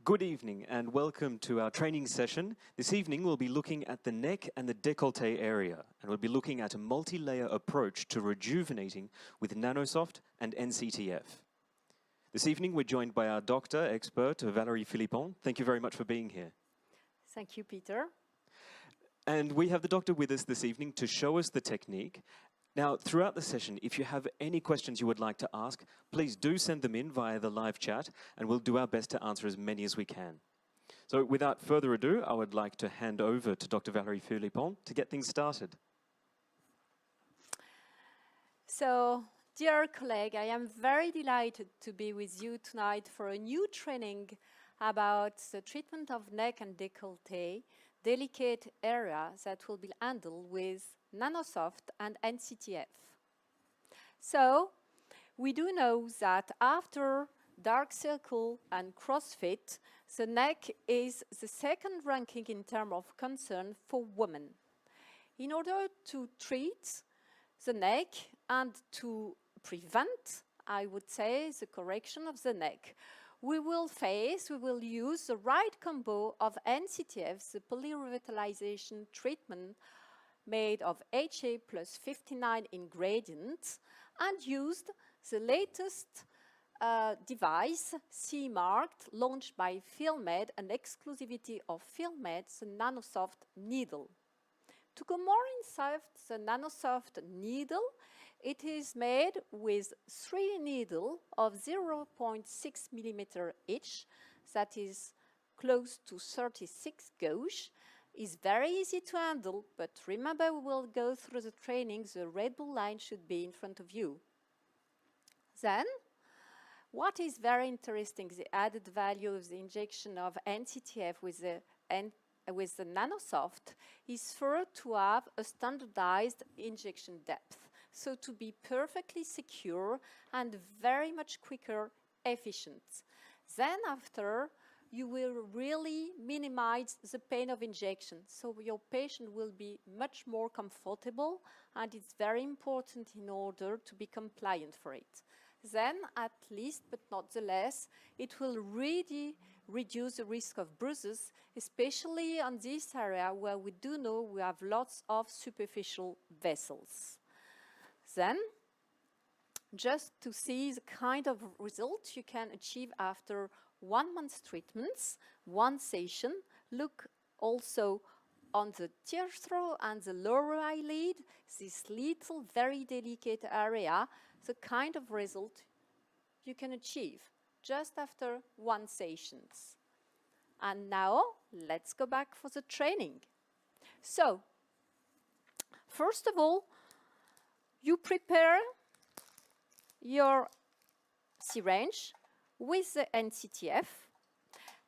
Good evening and welcome to our training session. This evening we'll be looking at the neck and the décolleté area, and we'll be looking at a multi-layer approach to rejuvenating with Nanosoft and NCTF. This evening we're joined by our doctor expert, Valérie Philippon. Thank you very much for being here. Thank you, Peter. And we have the doctor with us this evening to show us the technique. Now, throughout the session, if you have any questions you would like to ask, please do send them in via the live chat, and we'll do our best to answer as many as we can. So without further ado, I would like to hand over to Dr. Valérie Philippon to get things started. So, dear colleague, I am very delighted to be with you tonight for a new training about the treatment of neck and décolleté, delicate areas that will be handled with Nanosoft and NCTF. So, we do know that after dark circle and CrossFit, the neck is the second ranking in terms of concern for women. In order to treat the neck and to prevent, I would say, the correction of the neck, we will use the right combo of NCTF, the polyrevitalization treatment made of HA plus 59 ingredients, and used the latest device, CE-marked, launched by Filmed, an exclusivity of Filmed, the Nanosoft needle. To go more inside the Nanosoft needle, it is made with 3 needles of 0.6 millimeter each, that is close to 36 gauge. Is very easy to handle, but remember we will go through the training, the Red Bull line should be in front of you. Then, what is very interesting, the added value of the injection of NCTF with the Nanosoft is for to have a standardized injection depth, so to be perfectly secure and very much quicker, efficient. Then after, you will really minimize the pain of injection, so your patient will be much more comfortable, and it's very important in order to be compliant for it. Then, at least, but not the less, it will really reduce the risk of bruises, especially on this area where we do know we have lots of superficial vessels. Then, just to see the kind of result you can achieve after 1 month's treatments, 1 session, look also on the tear throat and the lower eyelid, this little very delicate area, the kind of result you can achieve just after 1 session. And now, let's go back for the training. So, first of all, you prepare your syringe with the NCTF,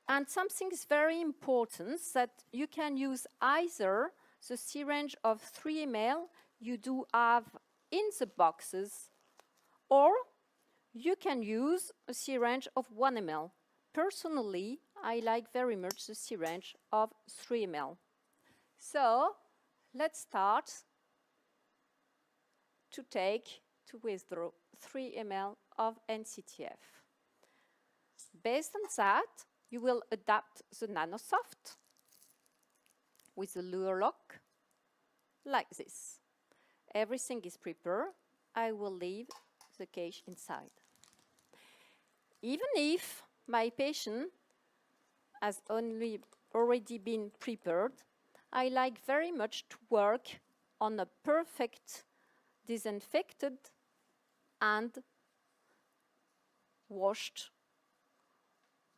and something is very important that you can use either the syringe of 3 ml you do have in the boxes, or you can use a syringe of 1 ml. Personally, I like very much the syringe of 3 ml. So, let's start to withdraw 3 ml of NCTF. Based on that, you will adapt the Nanosoft with the lure lock, like this. Everything is prepared. I will leave the cage inside. Even if my patient has already been prepared, I like very much to work on a perfect disinfected and washed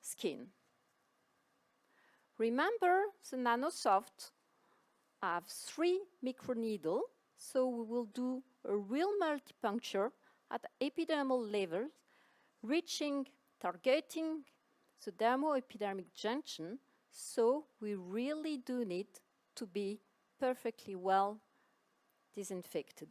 skin. Remember, the Nanosoft have 3 microneedles, so we will do a real multipuncture at epidermal level, targeting the dermo-epidermic junction, so we really do need to be perfectly well disinfected.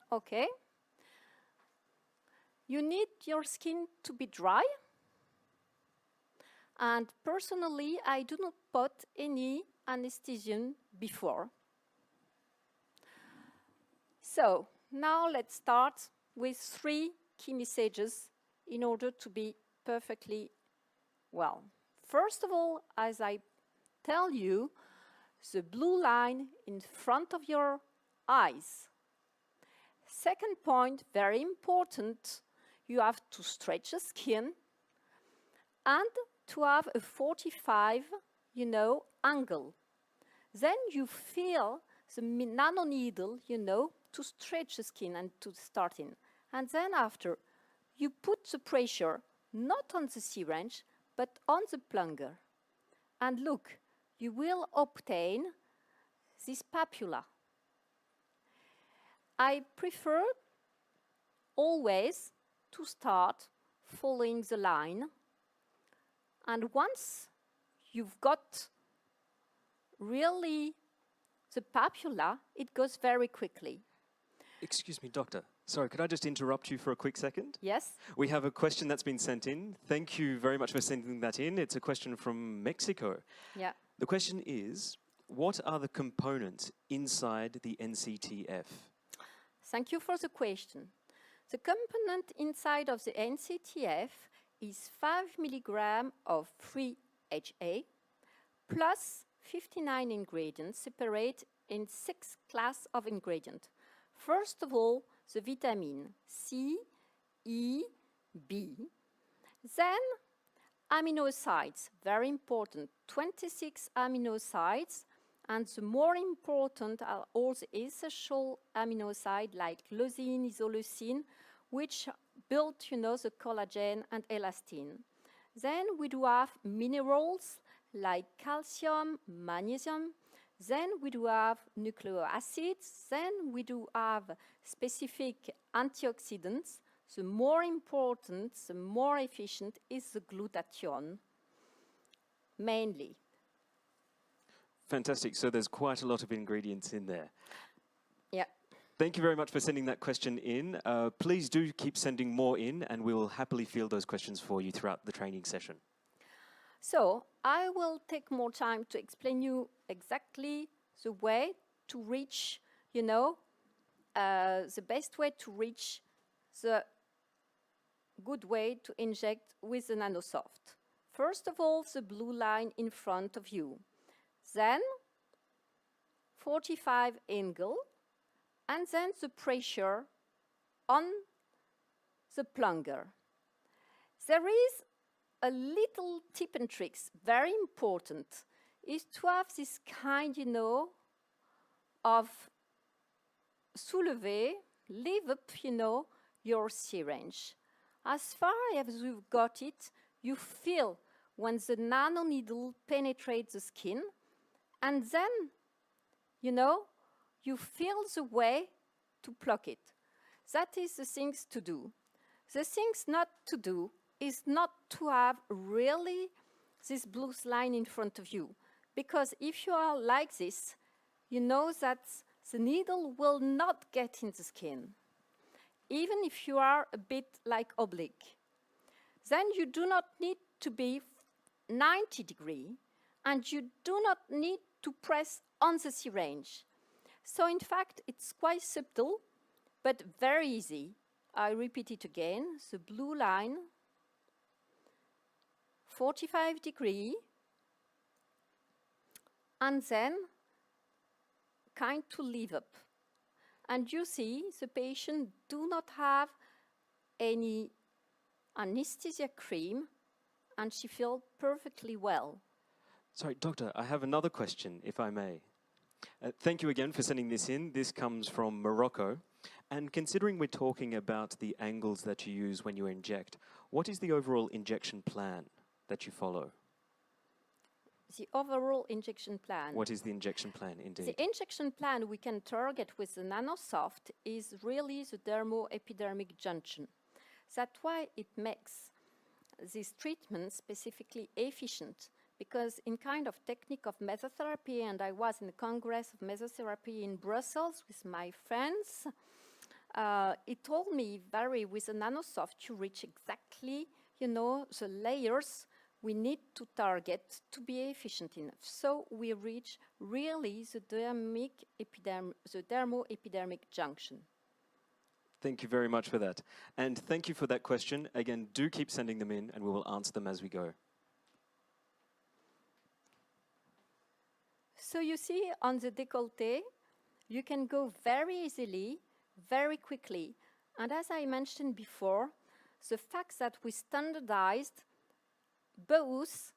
Okay. You need your skin to be dry And personally, I do not put any anesthesia before. So now let's start with 3 key messages in order to be perfectly well. First of all, as I tell you, the blue line in front of your eyes. Second point, very important, you have to stretch the skin and to have a 45, angle. Then you feel the nano needle, to stretch the skin and to start in. And then after, you put the pressure not on the syringe, but on the plunger. And look, you will obtain this papula. I prefer always to start following the line. And once you've got really the papula, it goes very quickly. Excuse me, doctor. Sorry, could I just interrupt you for a quick second? Yes? We have a question that's been sent in. Thank you very much for sending that in. It's a question from Mexico. Yeah. The question is, what are the components inside the NCTF? Thank you for the question. The component inside of the NCTF is 5 milligrams of free HA plus 59 ingredients separated in 6 classes of ingredients. First of all, the vitamin C, E, B. Then amino acids, very important, 26 amino acids, and the more important are all the essential amino acids like leucine, isoleucine, which build, the collagen and elastin. Then we do have minerals like calcium, magnesium. Then we do have nucleoacids. Then we do have specific antioxidants. The more important, the more efficient is the glutathione, mainly. Fantastic. So there's quite a lot of ingredients in there. Yeah. Thank you very much for sending that question in. Please do keep sending more in, and we will happily field those questions for you throughout the training session. So I will take more time to explain you exactly the way to reach, the best way to reach the good way to inject with the NanoSoft. First of all, the blue line in front of you. Then 45 angle, and then the pressure on the plunger. There is a little tip and tricks, very important, is to have this kind, of soulever, lift up, your syringe. As far as you've got it, you feel when the nano needle penetrates the skin, and then, you feel the way to pluck it. That is the things to do. The things not to do is not to have really this blue line in front of you. Because if you are like this, you know that the needle will not get in the skin, even if you are a bit like oblique. Then you do not need to be 90 degrees, and you do not need to press on the syringe. So in fact, it's quite subtle, but very easy. I repeat it again, the blue line, 45 degrees, and then kind to lift up. And you see, the patient do not have any anesthesia cream, and she feels perfectly well. Sorry, doctor, I have another question, if I may. Thank you again for sending this in. This comes from Morocco. And considering we're talking about the angles that you use when you inject, what is the overall injection plan that you follow? The overall injection plan. What is the injection plan, indeed? The injection plan we can target with the NanoSoft is really the dermo-epidermic junction. That's why it makes this treatment specifically efficient, because in kind of technique of mesotherapy, and I was in the Congress of Mesotherapy in Brussels with my friends, it told me with the NanoSoft you reach exactly, the layers we need to target to be efficient enough. So we reach really the dermo-epidermic junction. Thank you very much for that. And thank you for that question. Again, do keep sending them in and we will answer them as we go. So you see on the décolleté, you can go very easily, very quickly. And as I mentioned before, the fact that we standardized both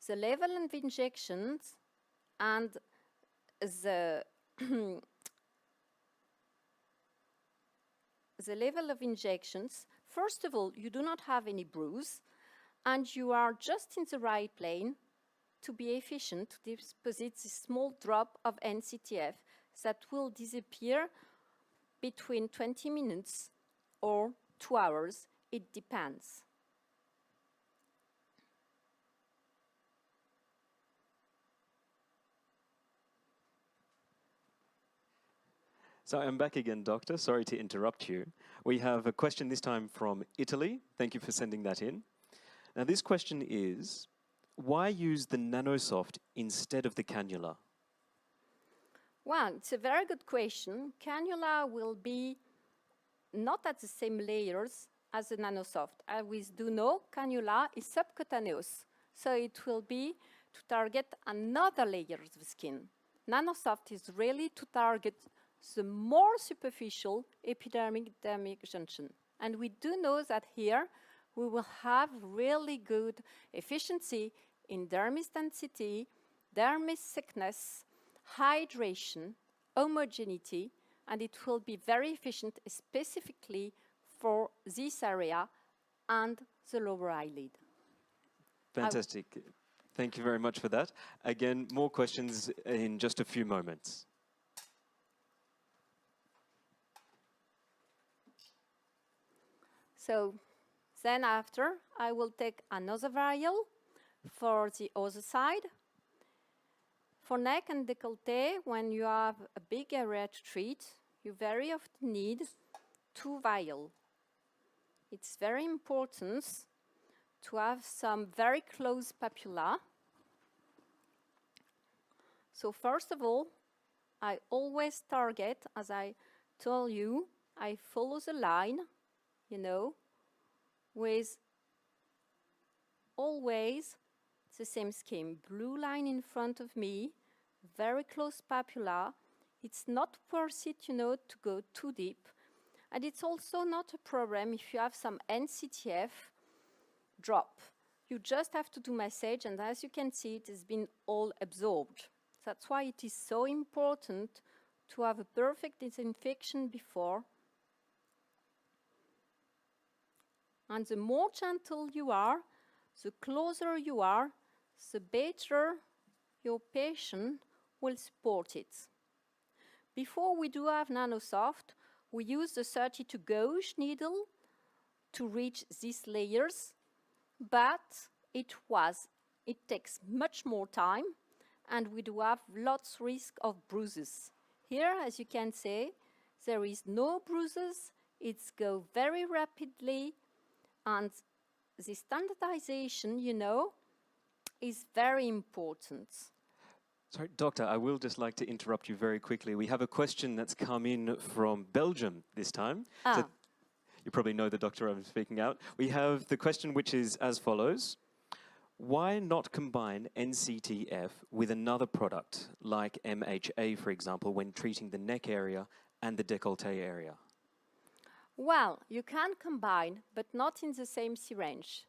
the level of injections and the the level of injections, first of all, you do not have any bruise, and you are just in the right plane to be efficient to deposit this small drop of NCTF that will disappear between 20 minutes or 2 hours. It depends. So I'm back again, Doctor. Sorry to interrupt you. We have a question this time from Italy. Thank you for sending that in. Now this question is, why use the NanoSoft instead of the cannula? Well, it's a very good question. Cannula will be not at the same layers as the NanoSoft. As we do know, cannula is subcutaneous, so it will be to target another layer of the skin. NanoSoft is really to target the more superficial epidermic-dermic junction. And we do know that here we will have really good efficiency in dermis density, dermis thickness, hydration, homogeneity, and it will be very efficient specifically for this area and the lower eyelid. Fantastic. Thank you very much for that. Again, more questions in just a few moments. So then after, I will take another vial for the other side. For neck and décolleté, when you have a big area to treat, you very often need 2 vials. It's very important to have some very close papilla. So first of all, I always target, as I told you, I follow the line, you know, with always the same scheme. Blue line in front of me, very close papilla. It's not worth it, you know, to go too deep. And it's also not a problem if you have some NCTF drop. You just have to do massage, and as you can see, it has been all absorbed. That's why it is so important to have a perfect disinfection before. And the more gentle you are, the closer you are, the better your patient will support it. Before we do have NanoSoft, we use the 32 gauge needle to reach these layers, but it takes much more time, and we do have lots of risk of bruises. Here, as you can see, there is no bruises. It's go very rapidly, and the standardization, you know, is very important. Sorry, Doctor, I will just like to interrupt you very quickly. We have a question that's come in from Belgium this time. So you probably know the doctor I'm speaking out. We have the question which is as follows. Why not combine NCTF with another product, like MHA, for example, when treating the neck area and the décolleté area? Well, you can combine, but not in the same syringe.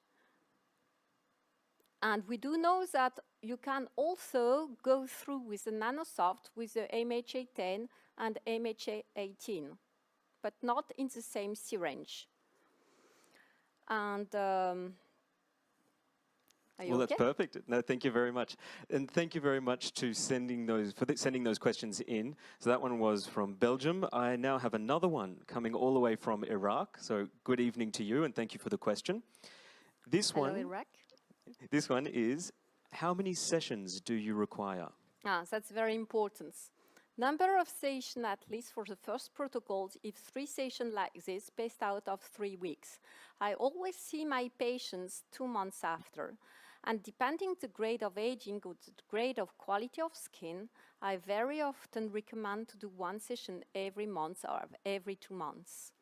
And we do know that you can also go through with the NanoSoft with the MHA 10 and MHA 18, but not in the same syringe. And well, that's perfect. No, thank you very much. And thank you very much to sending those questions in. So that one was from Belgium. I now have another one coming all the way from Iraq. So good evening to you, and thank you for the question. Hello, Iraq. This one is, how many sessions do you require? That's very important. Number of sessions, at least for the first protocols, if 3 sessions like this, spaced out of 3 weeks. I always see my patients 2 months after. And depending the grade of aging or the grade of quality of skin, I very often recommend to do 1 session every month or every 2 months.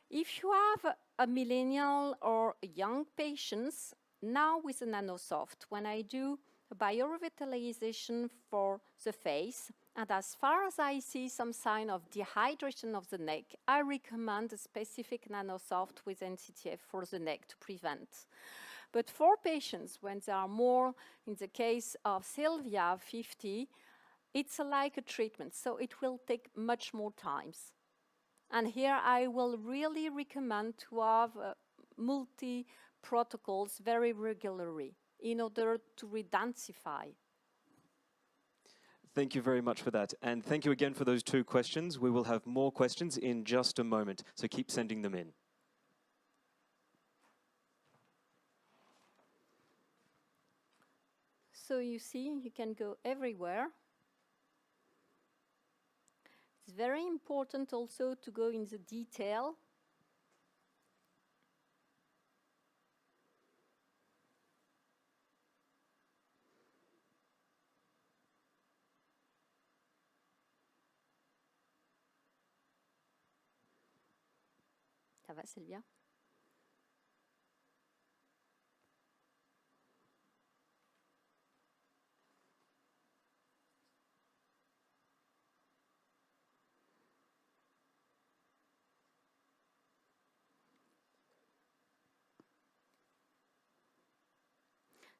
If you have a millennial or young patients, now with the NanoSoft, when I do a biorevitalization for the face, and as far as I see some sign of dehydration of the neck, I recommend a specific NanoSoft with NCTF for the neck to prevent. But for patients, when they are more, in the case of Sylvia, 50, it's like a treatment, so it will take much more times. And here I will really recommend to have multi-protocols very regularly in order to redensify. Thank you very much for that. And thank you again for those 2 questions. We will have more questions in just a moment, so keep sending them in. So you see, you can go everywhere. It's very important also to go in the detail. Ça va, Sylvia?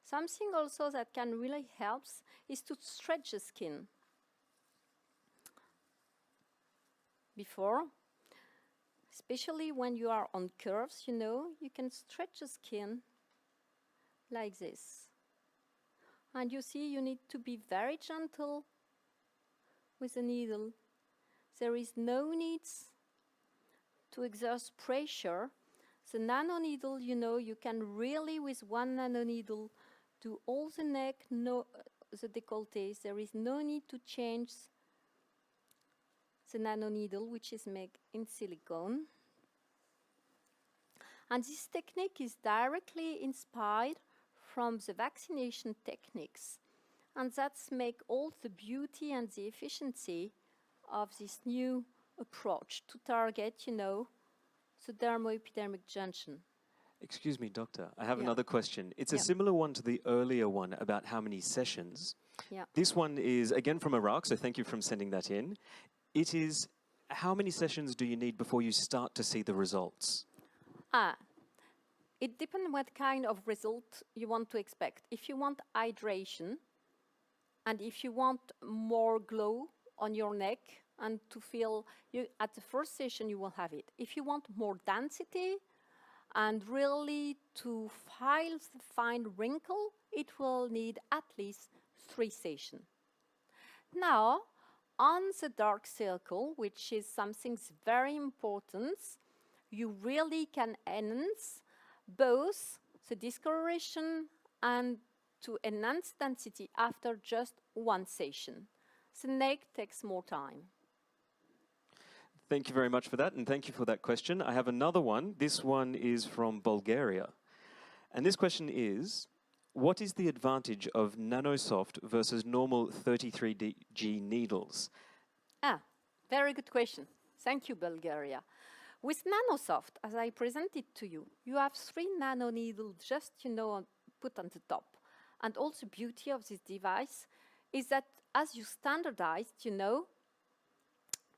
Something also that can really help is to stretch the skin. Before, especially when you are on curves, you know, you can stretch the skin like this. And you see, you need to be very gentle with the needle. There is no need to exert pressure. The nano needle, you know, you can really, with 1 nano needle, do all the neck, the décolleté. There is no need to change the nano needle, which is made in silicone. And this technique is directly inspired from the vaccination techniques. And that's make all the beauty and the efficiency of this new approach to target, you know, the dermoepidermic junction. Excuse me, doctor, I have another question. It's a similar one to the earlier one about how many sessions. This one is, again, from Iraq, so thank you for sending that in. It is, how many sessions do you need before you start to see the results? It depends what kind of result you want to expect. If you want hydration, and if you want more glow on your neck, and to feel, at the first session you will have it. If you want more density, and really to find wrinkle, it will need at least 3 sessions. Now, on the dark circle, which is something very important, you really can enhance both the discoloration and to enhance density after just 1 session. The neck takes more time. Thank you very much for that, and thank you for that question. I have another one. This one is from Bulgaria. And this question is, what is the advantage of NanoSoft versus normal 33G needles? Very good question. Thank you, Bulgaria. With NanoSoft, as I presented to you, you have 3 nano needles just, you know, put on the top. And also beauty of this device is that as you standardized, you know,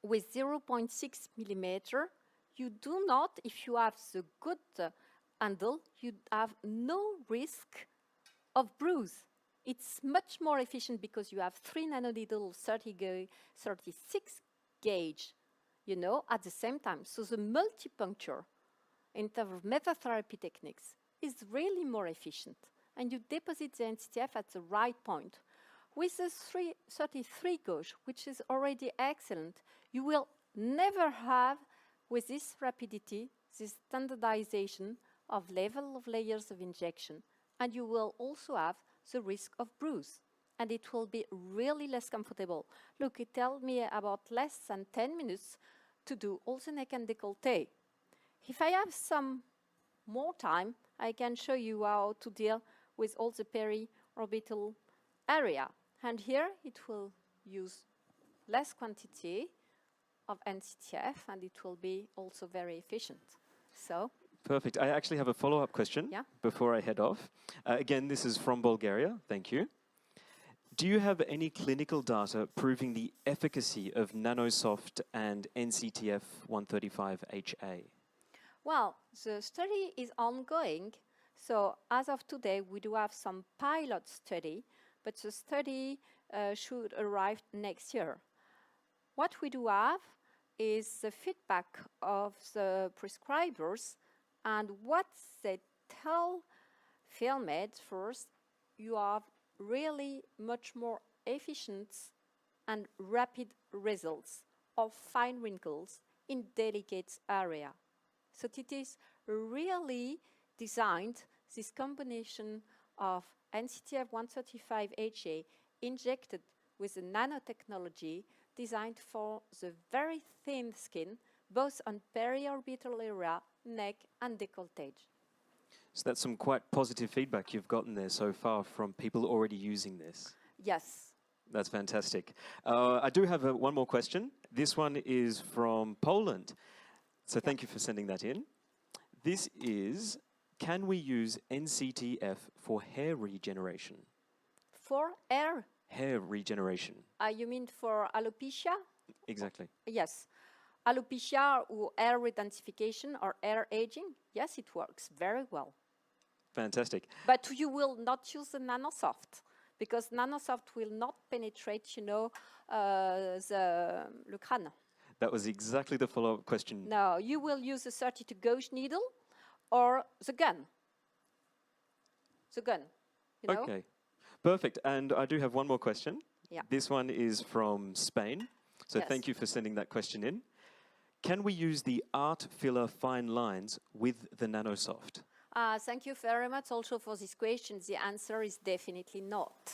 with 0.6 millimeter, you do not, if you have the good handle, you have no risk of bruise. It's much more efficient because you have 3 nanoneedle 36 gauge, you know, at the same time. So the multipuncture in terms of methatherapy techniques is really more efficient. And you deposit the NCTF at the right point. With the 33 gauge, which is already excellent, you will never have, with this rapidity, this standardization of level of layers of injection, and you will also have the risk of bruise. and it will be really less comfortable. Look, it tells me about less than 10 minutes to do all the neck and décolleté. If I have some more time, I can show you how to deal with all the peri-orbital area. And here it will use less quantity of NCTF, and it will be also very efficient. So, Perfect. I actually have a follow-up question before I head off. Again, this is from Bulgaria. Thank you. Do you have any clinical data proving the efficacy of NanoSoft and NCTF 135HA? Well, the study is ongoing. So as of today, we do have some pilot study, but the study should arrive next year. What we do have is the feedback of the prescribers, and what they tell FilmEd first, you have really much more efficient and rapid results of fine wrinkles in delicate area. So it is really designed, this combination of NCTF 135HA injected with the nanotechnology designed for the very thin skin, both on peri-orbital area, neck and décolletage. So that's some quite positive feedback you've gotten there so far from people already using this. Yes. That's fantastic. I do have one more question. This one is from Poland. So thank you for sending that in. This is, can we use NCTF for hair regeneration? For hair? Hair regeneration. You mean for alopecia? Exactly. Yes. Alopecia or hair redensification or hair aging? Yes, it works very well. Fantastic. But you will not use the NanoSoft, because NanoSoft will not penetrate, you know, le crâne. That was exactly the follow-up question. No, you will use the 32 gauge needle or the gun. The gun, you know? Okay, perfect. And I do have one more question. Yeah. This one is from Spain. So Yes. thank you for sending that question in. Can we use the art filler fine lines with the NanoSoft? Thank you very much also for this question. The answer is definitely not.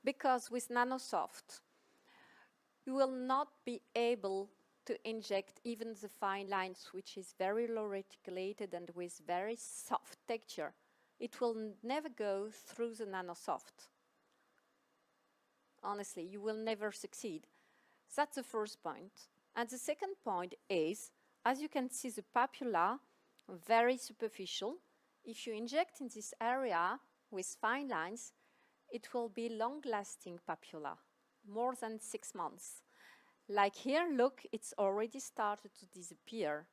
Because with NanoSoft, you will not be able to inject even the fine lines, which is very low reticulated and with very soft texture. It will never go through the NanoSoft. Honestly, you will never succeed. That's the first point. And the second point is, as you can see, the papilla, very superficial. If you inject in this area with fine lines, it will be long-lasting papilla, more than 6 months. Like here, look, it's already started to disappear.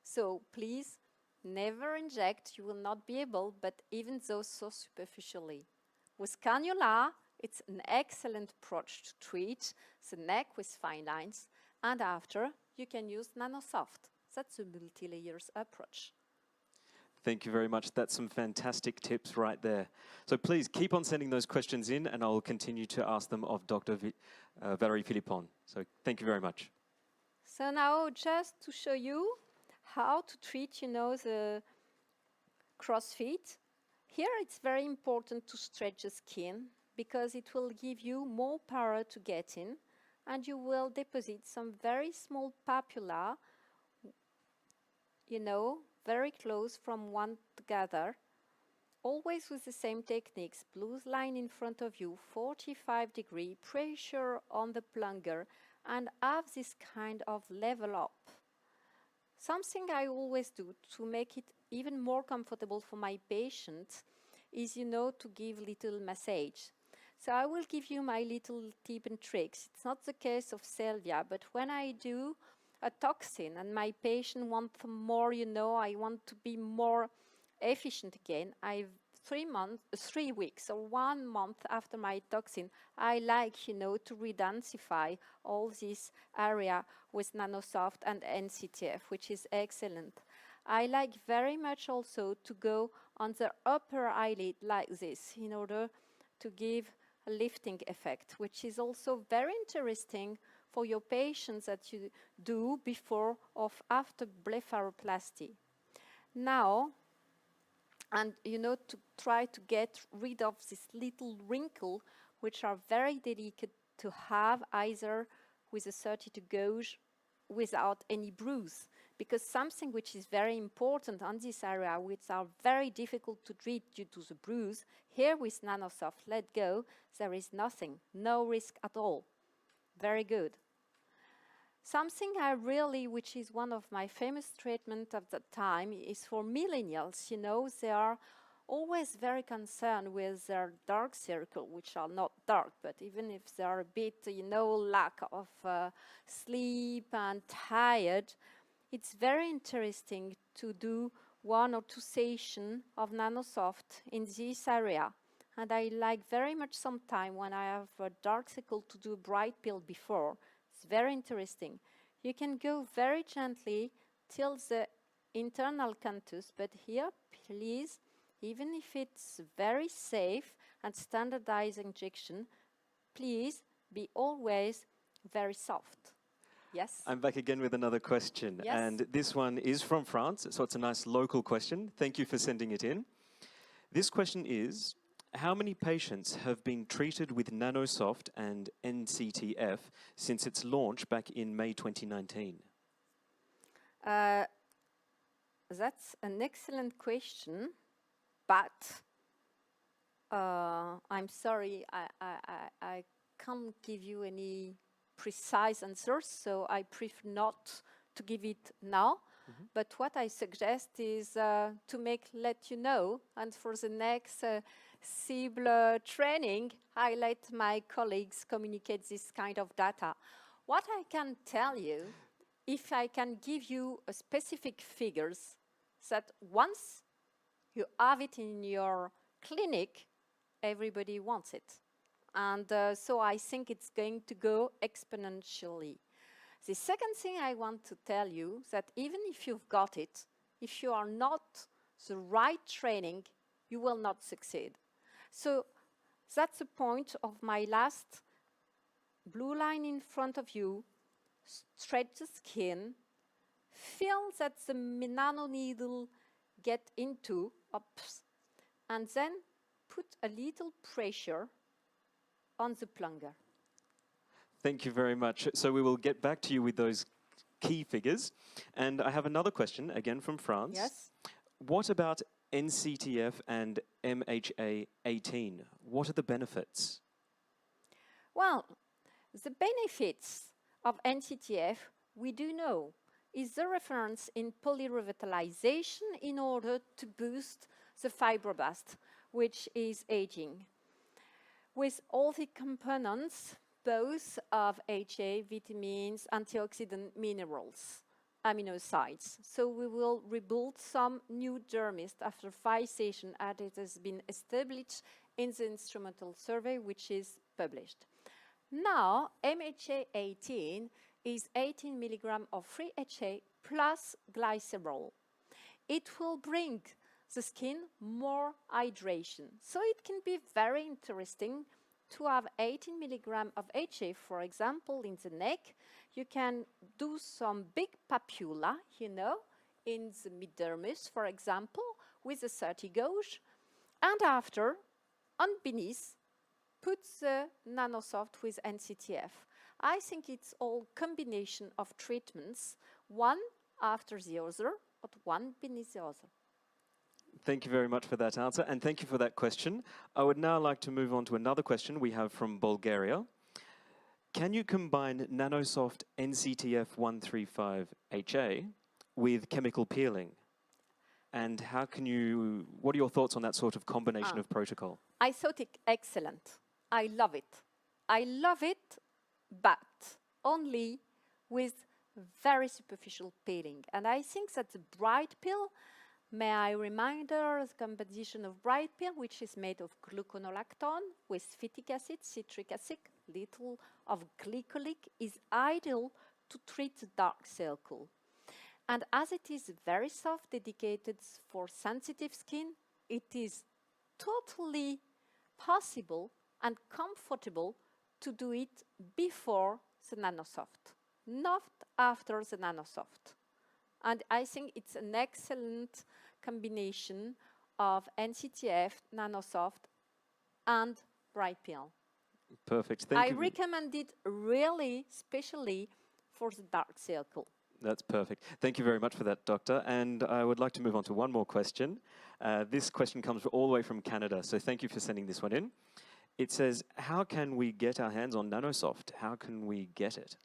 So please, never inject, you will not be able, but even though so superficially. With cannula, it's an excellent approach to treat the neck with fine lines, and after, you can use NanoSoft. That's a multi-layers approach. Thank you very much. That's some fantastic tips right there. So please keep on sending those questions in, and I'll continue to ask them of Dr. Valérie Philippon. So thank you very much. So now, just to show you how to treat, you know, the CrossFit. Here it's very important to stretch the skin because it will give you more power to get in, and you will deposit some very small papilla, you know, very close from one together, always with the same techniques. Blue line in front of you, 45-degree, pressure on the plunger, and have this kind of level up. Something I always do to make it even more comfortable for my patients is, you know, to give little massage. So I will give you my little tip and tricks. It's not the case of Sylvia, but when I do a toxin and my patient wants more, you know, I want to be more efficient again, 3 weeks or 1 month after my toxin, I like, you know, to redensify all this area with NanoSoft and NCTF, which is excellent. I like very much also to go on the upper eyelid like this in order to give a lifting effect, which is also very interesting for your patients that you do before or after blepharoplasty. Now, and you know, to try to get rid of this little wrinkle which are very delicate to have, either with a 32 gauge without any bruise, because something which is very important on this area, which are very difficult to treat due to the bruise, here with NanoSoft Let Go, there is nothing, no risk at all. Very good. Something which is one of my famous treatments at that time, is for millennials. You know, they are always very concerned with their dark circle, which are not dark, but even if they are a bit, you know, lack of sleep and tired, it's very interesting to do 1 or 2 sessions of NanoSoft in this area. And I like very much sometime when I have a dark circle to do a bright pill before. It's very interesting. You can go very gently till the internal canthus, but here, please, even if it's very safe and standardized injection, please be always very soft. Yes? I'm back again with another question. Yes. And this one is from France, so it's a nice local question. Thank you for sending it in. This question is, how many patients have been treated with NanoSoft and NCTF since its launch back in May 2019? That's an excellent question, but I'm sorry, I can't give you any precise answers, so I prefer not to give it now. But what I suggest is to let you know, and for the next CIBLE training, I let my colleagues communicate this kind of data. What I can tell you, if I can give you a specific figures, that once you have it in your clinic, everybody wants it. And so I think it's going to go exponentially. The second thing I want to tell you, that even if you've got it, if you are not the right training, you will not succeed. So that's the point of my last blue line in front of you. Stretch the skin, feel that the nano needle get into, and then put a little pressure on the plunger. Thank you very much. So we will get back to you with those key figures. And I have another question, again from France. Yes. What about NCTF and MHA-18? What are the benefits? Well, the benefits of NCTF, we do know, is the reference in polyrevitalization in order to boost the fibroblast, which is aging. With all the components, both of HA, vitamins, antioxidant minerals, amino acids. So we will rebuild some new dermis after 5 sessions, as it has been established in the instrumental survey, which is published. Now, MHA-18 is 18 milligrams of free HA plus glycerol. It will bring the skin more hydration. So it can be very interesting to have 18 milligrams of HA, for example, in the neck. You can do some big papilla, you know, in the middermis, for example, with a 30 gauge. And after, on beneath, put the NanoSoft with NCTF. I think it's all combination of treatments, one after the other, but one beneath the other. Thank you very much for that answer, and thank you for that question. I would now like to move on to another question we have from Bulgaria. Can you combine NanoSoft NCTF 135HA with chemical peeling? And what are your thoughts on that sort of combination of protocol? I thought it excellent. I love it. I love it, but only with very superficial peeling. And I think that the bright pill, may I remind her the composition of bright pill, which is made of gluconolactone with phytic acid, citric acid, little of glycolic, is ideal to treat the dark circle. And as it is very soft, dedicated for sensitive skin, it is totally possible and comfortable to do it before the NanoSoft, not after the NanoSoft. And I think it's an excellent combination of NCTF, NanoSoft, and bright pill. Perfect. Thank I you. recommend it really, especially for the dark circle. That's perfect. Thank you very much for that, Doctor. And I would like to move on to one more question. This question comes all the way from Canada, so thank you for sending this one in. It says, how can we get our hands on Nanosoft? How can we get it?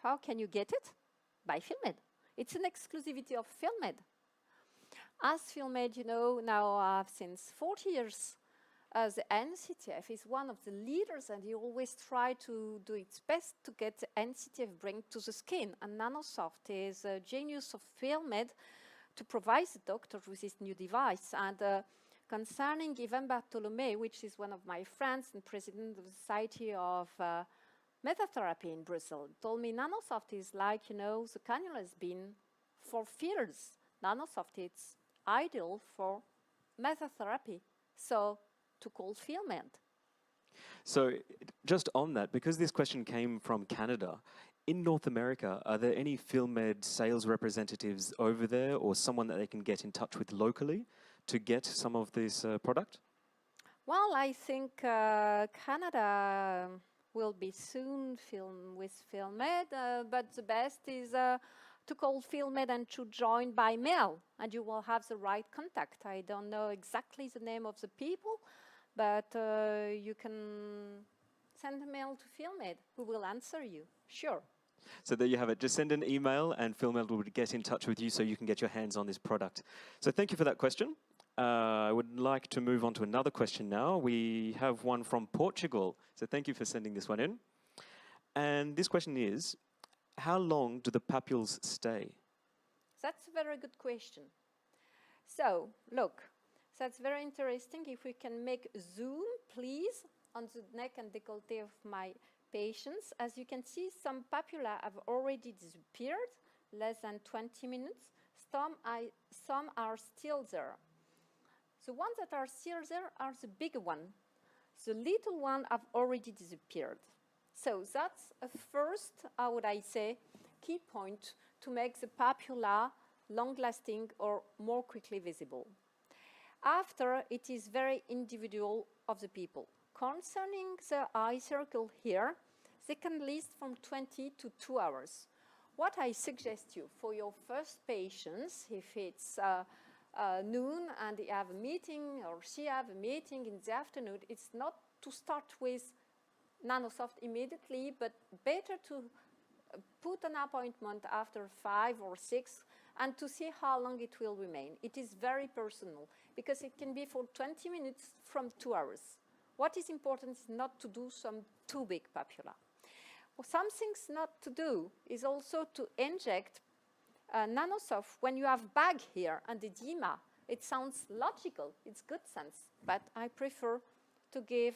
How can you get it? By Filmed. It's an exclusivity of Filmed. As Filmed, you know, now since 40 years, the NCTF is one of the leaders, and he always try to do its best to get the NCTF bring to the skin. And Nanosoft is a genius of Filmed to provide the doctor with this new device. And concerning Yvan Bartholomé, which is one of my friends and president of the Society of Methatherapy in Brussels, told me Nanosoft is like, you know, the cannula has been for years. Nanosoft is ideal for methatherapy. So to call Filmed. So just on that, because this question came from Canada, in North America, are there any Filmed sales representatives over there or someone that they can get in touch with locally to get some of this product? Well, I think Canada will be soon with Filmed, but the best is to call Filmed and to join by mail, and you will have the right contact. I don't know exactly the name of the people, but you can send a mail to Filmed, who will answer you, sure. So there you have it. Just send an email and Filmed will get in touch with you so you can get your hands on this product. So thank you for that question. I would like to move on to another question now. We have one from Portugal. So thank you for sending this one in. And this question is, how long do the papules stay? That's a very good question. So, look, that's very interesting. If we can make a zoom, please, on the neck and décolleté of my patients. As you can see, some papula have already disappeared, less than 20 minutes. Some are still there. The ones that are still there are the bigger one. The little one have already disappeared. So that's a first, how would I say, key point to make the papula long-lasting or more quickly visible. After, it is very individual of the people. Concerning the eye circle here, they can last from 20 to 2 hours. What I suggest you for your first patients, if it's noon and they have a meeting or she have a meeting in the afternoon, it's not to start with Nanosoft immediately, but better to put an appointment after 5 or 6 and to see how long it will remain. It is very personal because it can be for 20 minutes from 2 hours. What is important is not to do some too big papula. Some things not to do is also to inject Nanosoft when you have bag here and edema. It sounds logical, it's good sense, but I prefer to give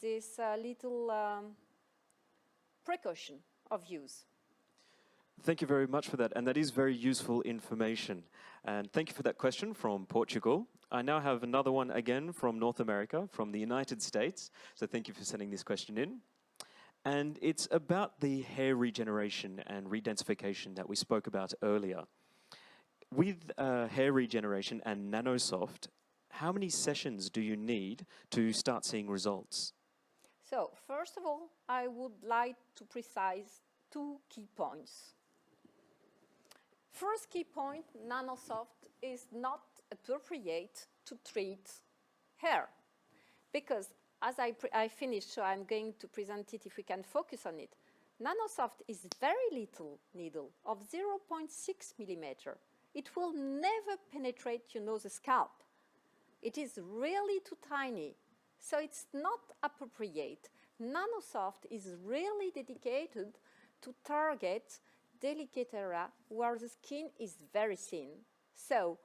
this little precaution of use. Thank you very much for that, and that is very useful information. And thank you for that question from Portugal. I now have another one again from North America, from the United States. So thank you for sending this question in. And it's about the hair regeneration and redensification that we spoke about earlier. With hair regeneration and Nanosoft, how many sessions do you need to start seeing results? So, first of all, I would like to precise 2 key points. First key point, Nanosoft is not appropriate to treat hair because as I finished, so I'm going to present it if we can focus on it. Nanosoft is very little needle of 0.6 millimeter. It will never penetrate, you know, the scalp. It is really too tiny, so it's not appropriate. Nanosoft is really dedicated to target delicate area where the skin is very thin. So,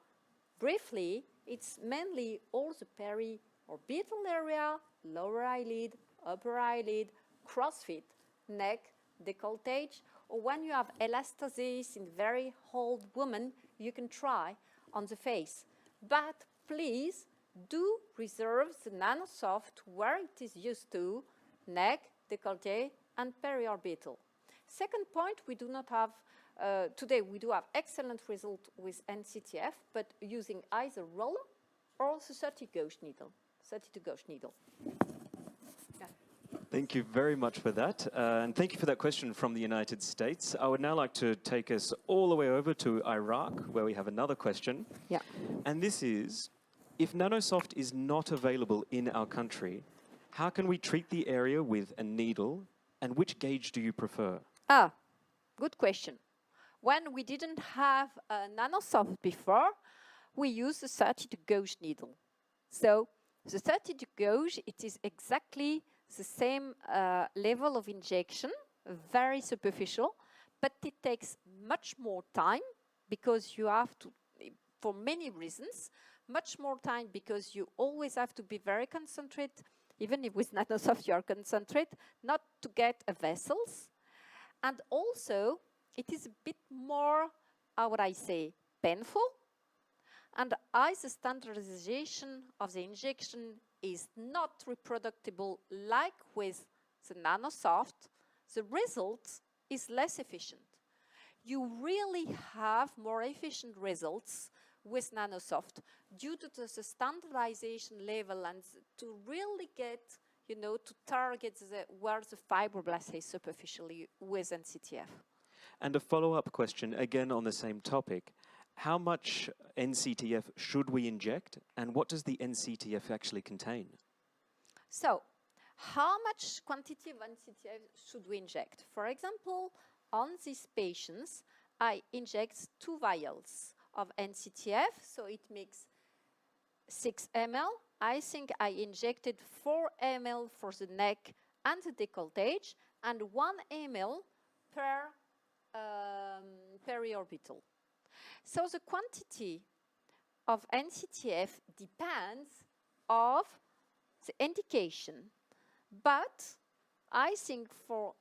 briefly, it's mainly all the peri-orbital area, lower eyelid, upper eyelid, crossfit, neck, décolletage, or when you have elastosis in very old women, you can try on the face. But please do reserve the Nanosoft where it is used to, neck, décolleté, and peri-orbital. Second point, we do not have, today we do have excellent result with NCTF, but using either roller or the 32 gauge needle. Yeah. Thank you very much for that. And thank you for that question from the United States. I would now like to take us all the way over to Iraq, where we have another question. Yeah. And this is, if Nanosoft is not available in our country, how can we treat the area with a needle, and which gauge do you prefer? Ah, good question. When we didn't have a Nanosoft before, we used the 32 gauge needle. So the 32 gauge, it is exactly the same level of injection, very superficial, but it takes much more time because you have to, for many reasons, much more time because you always have to be very concentrated, even if with Nanosoft you are concentrated, not to get a vessels. And also, it is a bit more, how would I say, painful. And as the standardization of the injection is not reproducible like with the Nanosoft, the result is less efficient. You really have more efficient results with Nanosoft due to the standardization level and to really get, to target where the fibroblast is superficially with NCTF. And a follow-up question, again on the same topic. How much NCTF should we inject, and what does the NCTF actually contain? So, how much quantity of NCTF should we inject? For example, on these patients, I inject 2 vials of NCTF, so it makes 6 ml. I think I injected 4 ml for the neck and the décolletage, and 1 ml per periorbital. So the quantity of NCTF depends on the indication, but I think for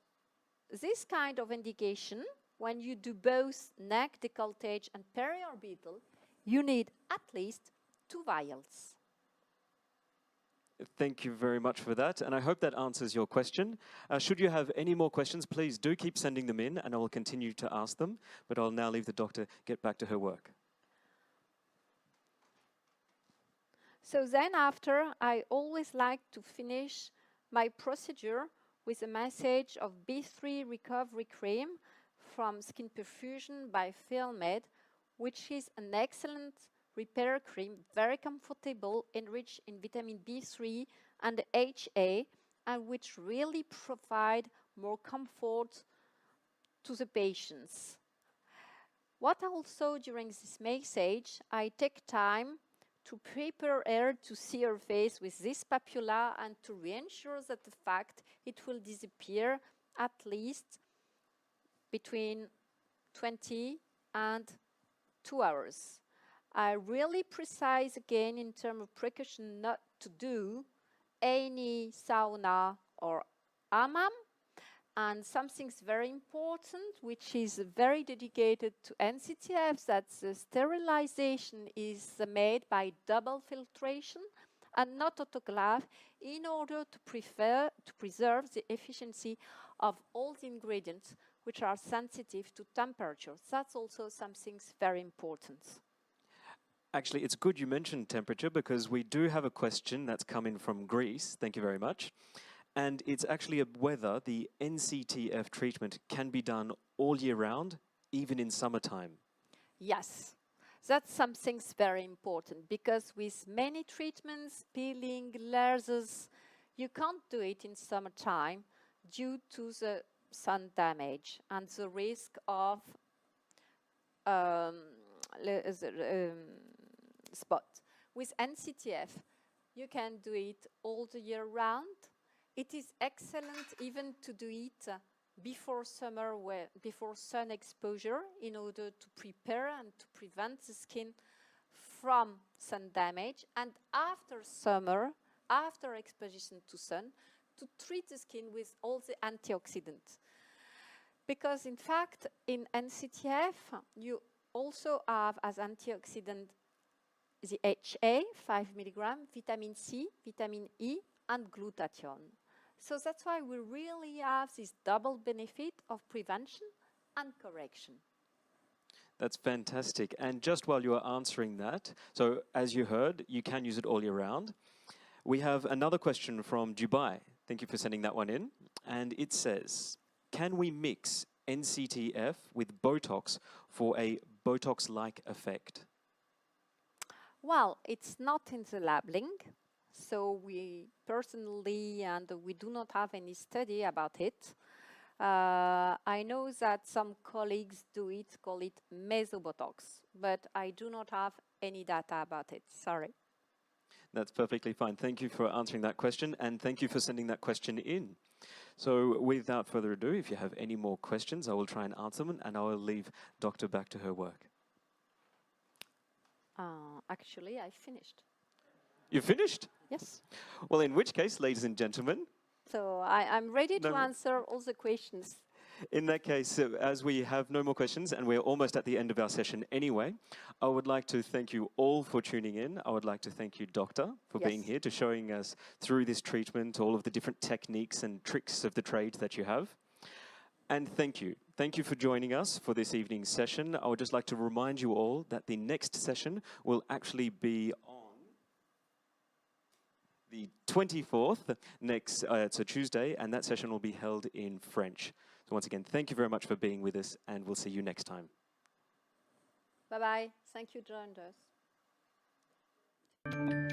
this kind of indication, when you do both neck, décolletage, and periorbital, you need at least 2 vials. Thank you very much for that, and I hope that answers your question. Should you have any more questions, please do keep sending them in, and I will continue to ask them, but I'll now leave the doctor get back to her work. So then after, I always like to finish my procedure with a message of B3 Recovery Cream from Skin Perfusion by Filmed, which is an excellent repair cream, very comfortable, enriched in vitamin B3 and HA, and which really provide more comfort to the patients. What also during this message, I take time to prepare her to see her face with this papilla and to reassure that the fact it will disappear at least between 20 and 2 hours. I really precise again in terms of precaution not to do any sauna or hammam, and something's very important, which is very dedicated to NCTF, that the sterilization is made by double filtration and not autoclave in order to preserve the efficiency of all the ingredients which are sensitive to temperature. That's also something very important. Actually, it's good you mentioned temperature because we do have a question that's come in from Greece. Thank you very much. And it's actually whether the NCTF treatment can be done all year round, even in summertime. Yes, that's something very important because with many treatments, peeling, lasers, you can't do it in summertime due to the sun damage and the risk of spot. With NCTF, you can do it all the year round. It is excellent even to do it before summer, before sun exposure, in order to prepare and to prevent the skin from sun damage. And after summer, after exposition to sun, to treat the skin with all the antioxidants. Because in fact, in NCTF, you also have as antioxidant the HA, 5 milligram, vitamin C, vitamin E, and glutathione. So that's why we really have this double benefit of prevention and correction. That's fantastic. And just while you are answering that, so as you heard, you can use it all year round. We have another question from Dubai. Thank you for sending that one in. And it says, can we mix NCTF with Botox for a Botox-like effect? Well, it's not in the labeling, so we personally, and we do not have any study about it. I know that some colleagues do it, call it mesobotox, but I do not have any data about it, sorry. That's perfectly fine. Thank you for answering that question, and thank you for sending that question in. So without further ado, if you have any more questions, I will try and answer them, and I will leave Doctor back to her work. Actually, I finished. You finished? Yes. Well, in which case, ladies and gentlemen, So I'm ready to answer all the questions. in that case, as we have no more questions and we're almost at the end of our session anyway, I would like to thank you all for tuning in. I would like to thank you, Doctor, for being here, to showing us through this treatment, all of the different techniques and tricks of the trade that you have. And thank you. Thank you for joining us for this evening's session. I would just like to remind you all that the next session will actually be on the 24th, it's a Tuesday, and that session will be held in French. So once again, thank you very much for being with us, and we'll see you next time. Bye-bye. Thank you, joined us.